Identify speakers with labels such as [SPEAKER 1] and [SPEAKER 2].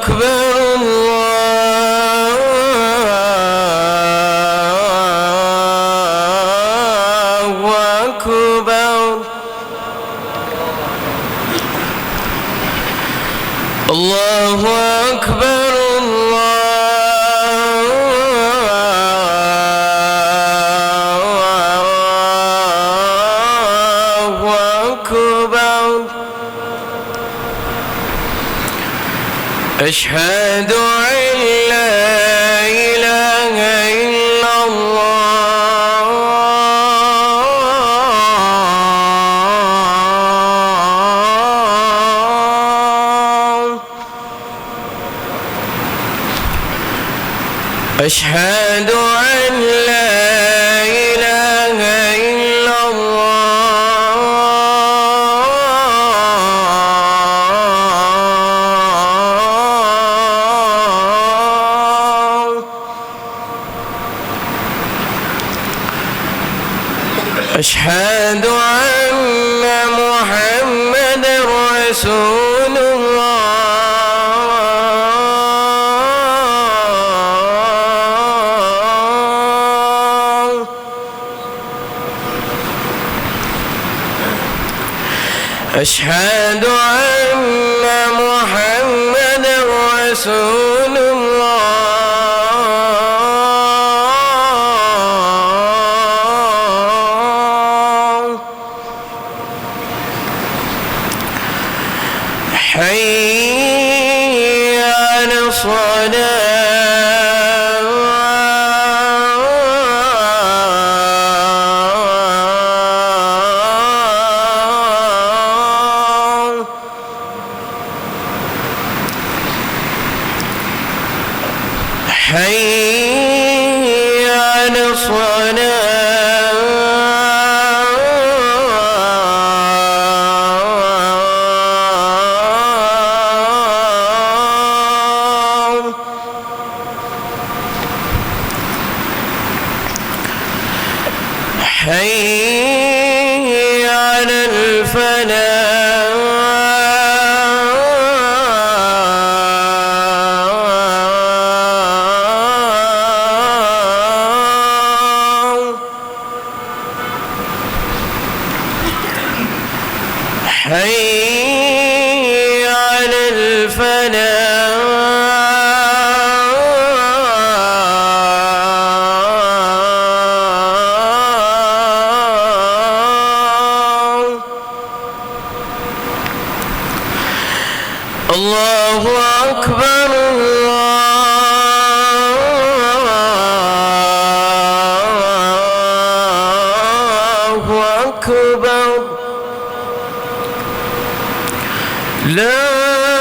[SPEAKER 1] أكبر الله أكبر الله أكبر الله أكبر أشهد أن لا إله إلا الله أشهد أن لا إله إلا الله أشهد أن محمدًا رسول الله أشهد أن محمدًا رسول الله حي على الصلاة حي على الصلاة حي على الفلاح حي على الفلاح الله أكبر الله أكبر لا